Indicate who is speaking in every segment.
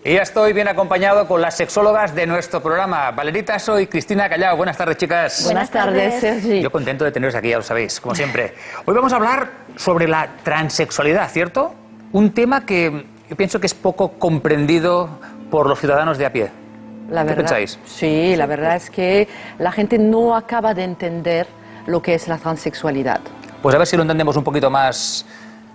Speaker 1: Y ya estoy bien acompañado con las sexólogas de nuestro programa, Valerita So y Cristina Callao. Buenas tardes, chicas.
Speaker 2: Buenas tardes, Sergi.
Speaker 1: Yo contento de teneros aquí, ya lo sabéis, como siempre. Hoy vamos a hablar sobre la transexualidad, ¿cierto? Un tema que yo pienso que es poco comprendido por los ciudadanos de a pie. ¿Qué pensáis?
Speaker 2: Sí, la verdad es que la gente no acaba de entender lo que es la transexualidad.
Speaker 1: Pues a ver si lo entendemos un poquito más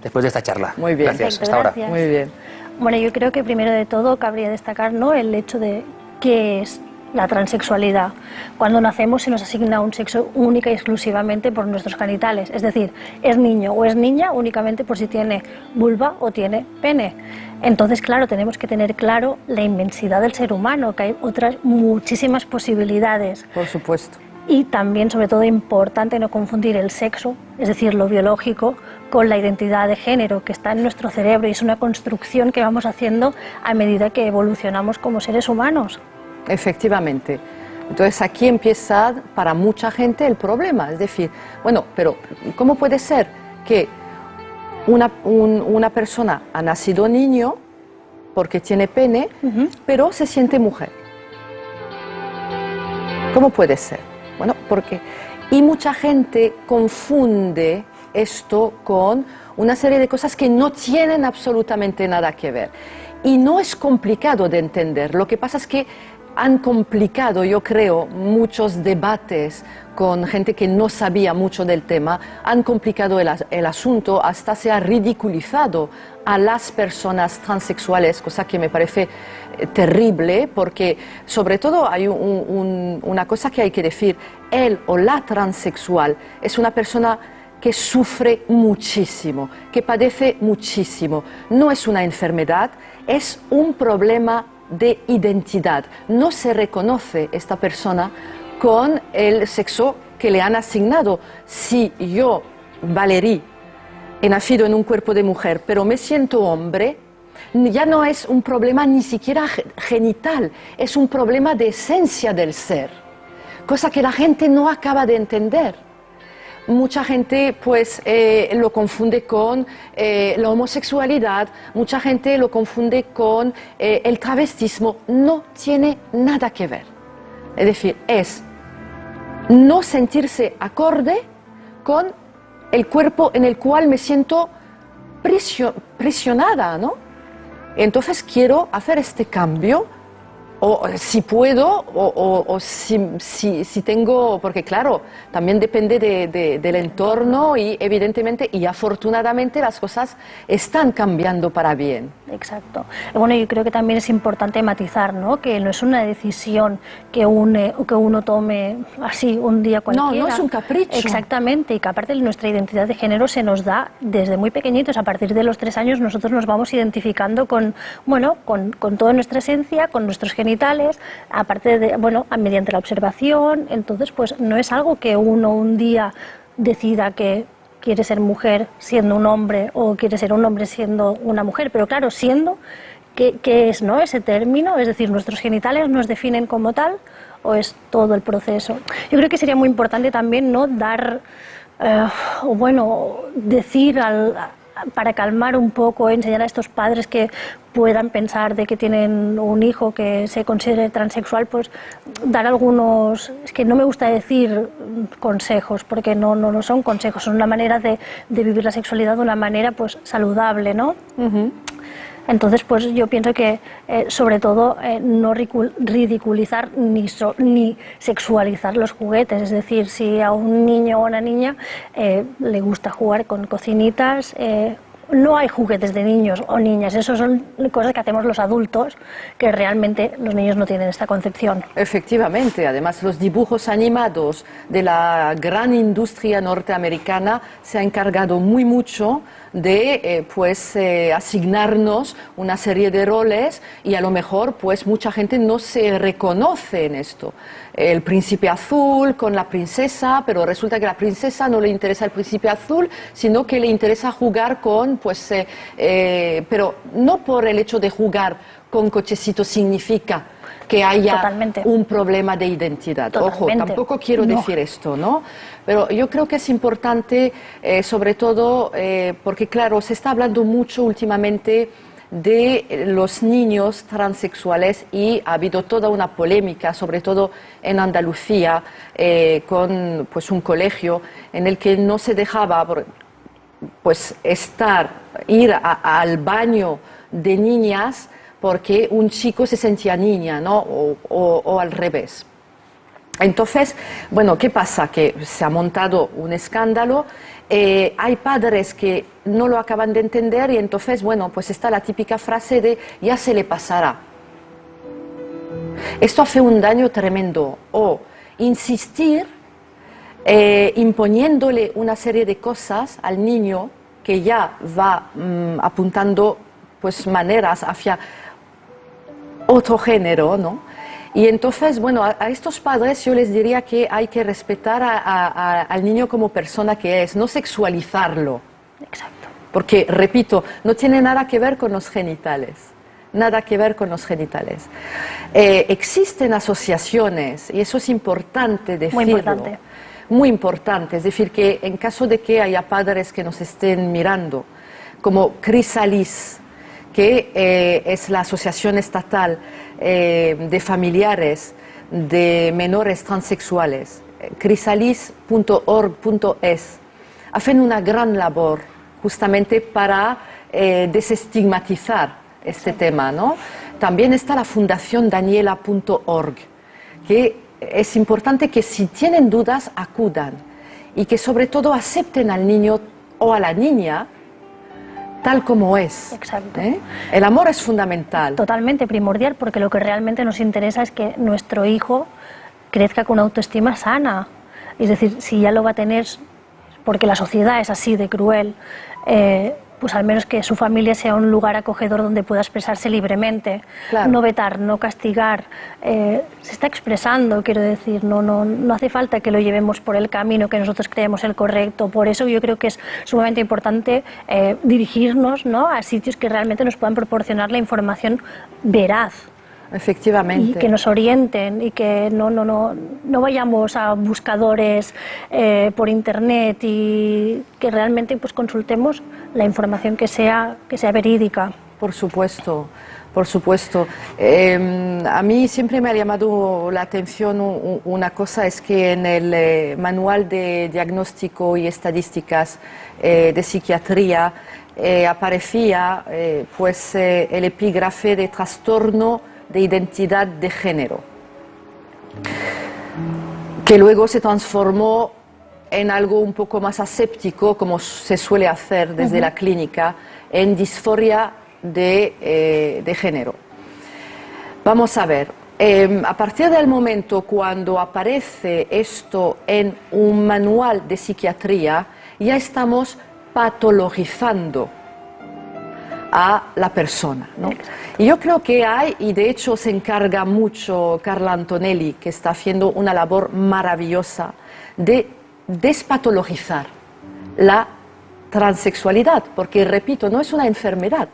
Speaker 1: después de esta charla.
Speaker 2: Muy bien.
Speaker 1: Gracias.
Speaker 3: Perfecto,
Speaker 1: Hasta
Speaker 3: gracias.
Speaker 1: ahora.
Speaker 2: Muy bien.
Speaker 3: Bueno, yo creo que primero de todo cabría destacar, ¿no?, el hecho de qué es la transexualidad. Cuando nacemos se nos asigna un sexo única y exclusivamente por nuestros genitales, es decir, es niño o es niña únicamente por si tiene vulva o tiene pene. Entonces, claro, tenemos que tener claro la inmensidad del ser humano, que hay otras muchísimas posibilidades.
Speaker 2: Por supuesto.
Speaker 3: Y también, sobre todo, importante no confundir el sexo, es decir, lo biológico, con la identidad de género que está en nuestro cerebro y es una construcción que vamos haciendo a medida que evolucionamos como seres humanos.
Speaker 2: Efectivamente. Entonces aquí empieza para mucha gente el problema. Es decir, bueno, pero ¿cómo puede ser que una persona ha nacido niño porque tiene pene, pero se siente mujer? ¿Cómo puede ser? Bueno, porque... Y mucha gente confunde esto con una serie de cosas que no tienen absolutamente nada que ver. Y no es complicado de entender. Lo que pasa es que han complicado, yo creo, muchos debates con gente que no sabía mucho del tema, han complicado el asunto, hasta se ha ridiculizado a las personas transexuales, cosa que me parece terrible, porque sobre todo hay una cosa que hay que decir: él o la transexual es una persona que sufre muchísimo, que padece muchísimo. No es una enfermedad, es un problema de identidad. No se reconoce esta persona con el sexo que le han asignado. Si yo, Valerie, he nacido en un cuerpo de mujer, pero me siento hombre, ya no es un problema ni siquiera genital, es un problema de esencia del ser, cosa que la gente no acaba de entender. Mucha gente pues lo confunde con la homosexualidad, mucha gente lo confunde con el travestismo. No tiene nada que ver. Es decir, es no sentirse acorde con el cuerpo en el cual me siento prisionada, ¿no? Entonces quiero hacer este cambio, o si puedo, o si tengo, porque claro, también depende del entorno y evidentemente y afortunadamente las cosas están cambiando para bien.
Speaker 3: Exacto. Bueno, yo creo que también es importante matizar, ¿no?, que no es una decisión que uno tome así un día cualquiera.
Speaker 2: No, no es un capricho.
Speaker 3: Exactamente, y que aparte nuestra identidad de género se nos da desde muy pequeñitos. A partir de los 3 años nosotros nos vamos identificando con toda nuestra esencia, con nuestros genitales, aparte de, bueno, mediante la observación. Entonces, pues no es algo que uno un día decida que quiere ser mujer siendo un hombre o quiere ser un hombre siendo una mujer, pero claro, siendo, ¿qué es, no, ese término? Es decir, ¿nuestros genitales nos definen como tal o es todo el proceso? Yo creo que sería muy importante también, ¿no?, dar, decir para calmar un poco, enseñar a estos padres que puedan pensar de que tienen un hijo que se considere transexual, pues dar algunos, es que no me gusta decir consejos, porque no son consejos, son una manera de vivir la sexualidad de una manera pues saludable, ¿no? Entonces, pues yo pienso que, sobre todo, no ridiculizar ni sexualizar los juguetes. Es decir, si a un niño o a una niña le gusta jugar con cocinitas, no hay juguetes de niños o niñas. Eso son cosas que hacemos los adultos, que realmente los niños no tienen esta concepción.
Speaker 2: Efectivamente, además los dibujos animados de la gran industria norteamericana se han encargado muy mucho de asignarnos una serie de roles y a lo mejor pues mucha gente no se reconoce en esto. El príncipe azul con la princesa, pero resulta que a la princesa no le interesa el príncipe azul, sino que le interesa jugar con, pero no por el hecho de jugar con cochecitos significa que haya un problema de identidad. Ojo, tampoco quiero decir esto, ¿no? Pero yo creo que es importante, sobre todo, porque claro, se está hablando mucho últimamente de los niños transexuales y ha habido toda una polémica, sobre todo en Andalucía, con pues, un colegio en el que no se dejaba pues, ir al baño de niñas porque un chico se sentía niña, ¿no? o al revés. Entonces, bueno, ¿qué pasa? Que se ha montado un escándalo, hay padres que no lo acaban de entender y entonces, bueno, pues está la típica frase de ya se le pasará. Esto hace un daño tremendo. O insistir imponiéndole una serie de cosas al niño que ya va apuntando pues maneras hacia otro género, ¿no? Y entonces, bueno, a estos padres yo les diría que hay que respetar al niño como persona que es, no sexualizarlo.
Speaker 3: Exacto.
Speaker 2: Porque, repito, no tiene nada que ver con los genitales. Nada que ver con los genitales. Existen asociaciones, y eso es importante decirlo.
Speaker 3: Muy importante.
Speaker 2: Muy importante. Es decir, que en caso de que haya padres que nos estén mirando, como Crisalis, que es la Asociación Estatal de Familiares de Menores Transexuales, crisalis.org.es, hacen una gran labor justamente para desestigmatizar este tema, ¿no? También está la Fundación Daniela.org, que es importante que si tienen dudas acudan y que sobre todo acepten al niño o a la niña tal como es.
Speaker 3: Exacto.
Speaker 2: El amor es fundamental.
Speaker 3: Totalmente primordial, porque lo que realmente nos interesa es que nuestro hijo crezca con una autoestima sana. Es decir, si ya lo va a tener porque la sociedad es así de cruel, pues al menos que su familia sea un lugar acogedor donde pueda expresarse libremente, claro. No vetar, no castigar, se está expresando, quiero decir, no hace falta que lo llevemos por el camino que nosotros creemos el correcto. Por eso yo creo que es sumamente importante dirigirnos, ¿no?, a sitios que realmente nos puedan proporcionar la información veraz.
Speaker 2: Efectivamente.
Speaker 3: Y que nos orienten y que no vayamos a buscadores por internet y que realmente pues consultemos la información que sea verídica.
Speaker 2: Por supuesto, por supuesto. A mí siempre me ha llamado la atención una cosa, es que en el Manual de Diagnóstico y Estadísticas de Psiquiatría aparecía pues, el epígrafe de trastorno de identidad de género, que luego se transformó en algo un poco más aséptico, como se suele hacer desde la clínica, en disforia de género. Vamos a ver, a partir del momento cuando aparece esto en un manual de psiquiatría, ya estamos patologizando a la persona, ¿no? Y yo creo que hay, y de hecho se encarga mucho Carla Antonelli, que está haciendo una labor maravillosa de despatologizar la transexualidad, porque, repito, no es una enfermedad,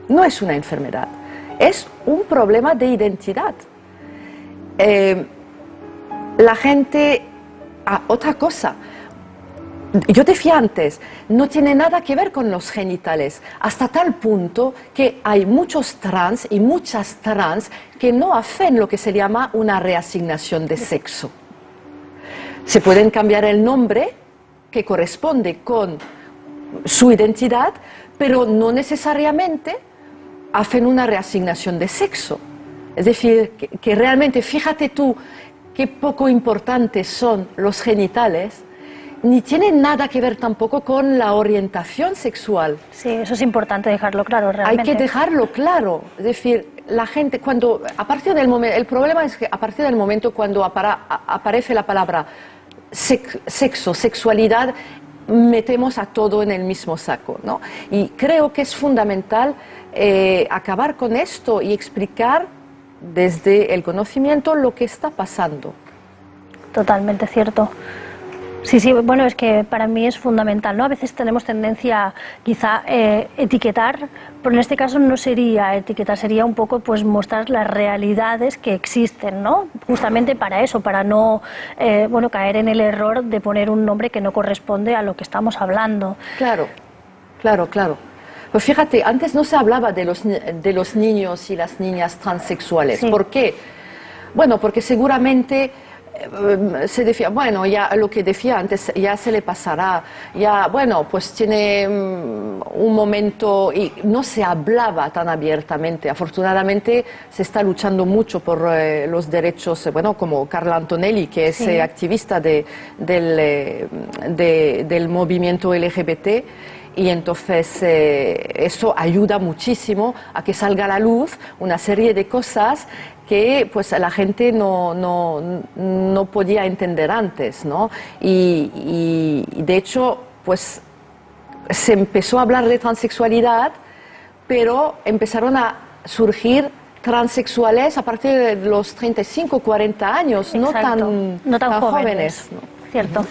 Speaker 2: no es una enfermedad, es un problema de identidad. La gente, otra cosa, yo decía antes, no tiene nada que ver con los genitales, hasta tal punto que hay muchos trans y muchas trans que no hacen lo que se llama una reasignación de sexo. Se pueden cambiar el nombre que corresponde con su identidad, pero no necesariamente hacen una reasignación de sexo. Es decir, que realmente, fíjate tú qué poco importantes son los genitales, ni tiene nada que ver tampoco con la orientación sexual.
Speaker 3: Sí, eso es importante dejarlo claro, realmente.
Speaker 2: Hay que dejarlo claro. Es decir, la gente, a partir del momento, el problema es que a partir del momento cuando aparece la palabra sexo, sexualidad, metemos a todo en el mismo saco, ¿no? Y creo que es fundamental acabar con esto y explicar desde el conocimiento lo que está pasando.
Speaker 3: Totalmente cierto. Sí, bueno, es que para mí es fundamental, ¿no? A veces tenemos tendencia quizá etiquetar, pero en este caso no sería etiquetar, sería un poco pues mostrar las realidades que existen, ¿no? Justamente para eso, para no caer en el error de poner un nombre que no corresponde a lo que estamos hablando.
Speaker 2: Claro, claro, claro. Pues fíjate, antes no se hablaba de los niños y las niñas transexuales.
Speaker 3: Sí.
Speaker 2: ¿Por qué? Bueno, porque seguramente se decía, bueno, ya lo que decía antes, ya se le pasará, ya, bueno, pues tiene un momento, y no se hablaba tan abiertamente. Afortunadamente se está luchando mucho por los derechos, bueno, como Carla Antonelli, que es
Speaker 3: Sí.
Speaker 2: activista del movimiento LGBT. Y entonces eso ayuda muchísimo a que salga a la luz una serie de cosas que pues la gente no podía entender antes, ¿no? Y de hecho, pues se empezó a hablar de transexualidad, pero empezaron a surgir transexuales a partir de los 35, 40 años,
Speaker 3: Exacto.
Speaker 2: no tan
Speaker 3: jóvenes.
Speaker 2: jóvenes, ¿no?
Speaker 3: Cierto.